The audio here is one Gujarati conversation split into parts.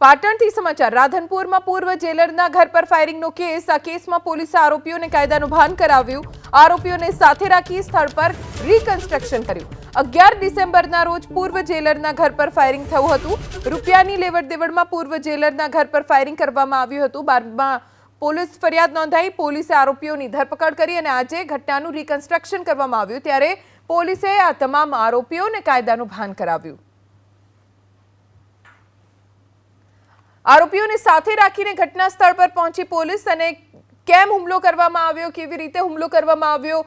પાટણથી સમાચાર રાધનપુરમાં પૂર્વ જેલરના ઘર પર ફાયરિંગનો કેસ। આ કેસમાં પોલીસે આરોપીઓને કાયદાનું ભાન કરાવ્યું। આરોપીઓને સાથે રાખી સ્થળ પર રીકન્સ્ટ્રક્શન કર્યું। 11 ડિસેમ્બરના રોજ પૂર્વ જેલરના ઘર પર ફાયરિંગ થયું હતું। રૂપિયાની લેવડ-દેવડમાં પૂર્વ જેલરના ઘર પર ફાયરિંગ કરવામાં આવ્યું હતું। બાદમાં પોલીસ ફરિયાદ નોંધાઈ। પોલીસે આરોપીઓની ધરપકડ કરી અને આજે ઘટનાનું રીકન્સ્ટ્રક્શન કરવામાં આવ્યું। ત્યારે પોલીસે આ તમામ આરોપીઓને કાયદાનું ભાન કરાવ્યું। આરોપીઓને સાથે રાખીને ઘટના સ્થળ પર પહોંચી પોલીસ અને કેમ હુમલો કરવામાં આવ્યો, કેવી રીતે હુમલો કરવામાં આવ્યો,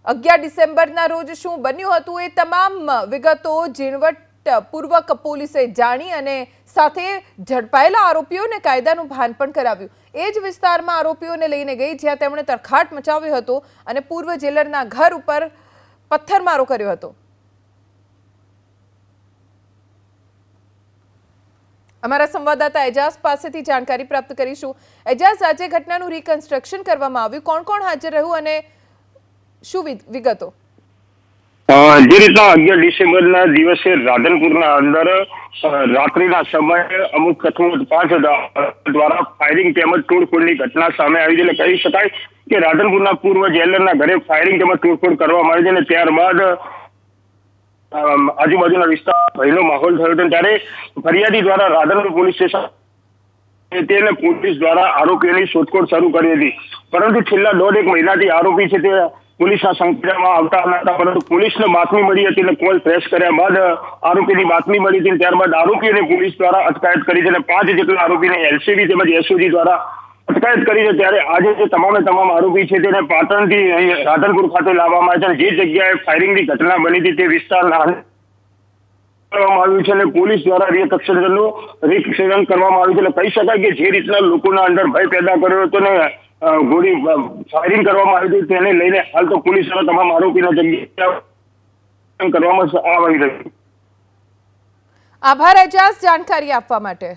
11 ડિસેમ્બરના રોજ શું બન્યું હતું, એ તમામ વિગતો ઝીણવટપૂર્વક પોલીસે જાણી અને સાથે ઝડપાયેલા આરોપીઓને કાયદાનું ભાન પણ કરાવ્યું। એ જ વિસ્તારમાં આરોપીઓને લઈને ગઈ જ્યાં તેમણે તરખાટ મચાવ્યો હતો અને પૂર્વ જેલરના ઘર ઉપર પથ્થરમારો કર્યો હતો। અમારા સંવાદદાતા એજાઝ પાસેથી જાણકારી પ્રાપ્ત કરીશું। એજાઝ, આજે ઘટનાનું રીકન્સ્ટ્રક્શન કરવામાં આવ્યું, કોણ કોણ હાજર રહ્યું અને શું વિગતો? જે રીતના 11 ડિસેમ્બરના દિવસે રાધનપુરના અંદર રાત્રિના સમયે અમુક કથમોટ 5 દ્વારા ફાયરિંગ તેમજ તોડફોડની ઘટના સામે આવી છે। એટલે કહી શકાય કે રાધનપુરના પૂર્વ જેલરના ઘરે ફાયરિંગ તેમજ તોડફોડ કરવામાં આવી છે અને ત્યારબાદ આજુબાજુના વિસ્તાર ભયનો માહોલ થયો હતો। ત્યારે ફરિયાદી દ્વારા રાધનપુર પોલીસ સ્ટેશન તેને પોલીસ દ્વારા આરોપીઓની શોધખોળ શરૂ કરી હતી, પરંતુ છેલ્લા 1.5 મહિનાથી આરોપી છે તે પોલીસના સંકલનમાં આવતા નહોતા। પરંતુ પોલીસને બાતમી મળી હતી એટલે કોલ ટ્રેસ કર્યા બાદ આરોપીની બાતમી મળી હતી। ત્યારબાદ આરોપીઓને પોલીસ દ્વારા અટકાયત કરી છે અને 5 જેટલા આરોપીને એલસીબી તેમજ એસઓજી દ્વારા અટકાયત કરી છે। ત્યારે આજે જે તમામે તમામ આરોપી છે તેને પાટણથી અહીં રાધનપુર ખાતે લાવવામાં આવ્યા છે। જે જગ્યાએ ફાયરિંગની ઘટના બની હતી તે વિસ્તારના કરવામાં આવ્યું છે અને પોલીસ દ્વારા રીકન્સ્ટ્રક્શન કરવામાં આવ્યું છે। એટલે કહી શકાય કે જે રીતના લોકોના અંદર ભય પેદા કર્યો હતો ને ગોળી ફાયરિંગ કરવામાં આવી હતી તેને લઈને હાલ તો પોલીસ દ્વારા તમામ આરોપીના જગ્યાએ કરવામાં આવી રહ્યું છે। આભાર એજાઝ જાણકારી આપવા માટે।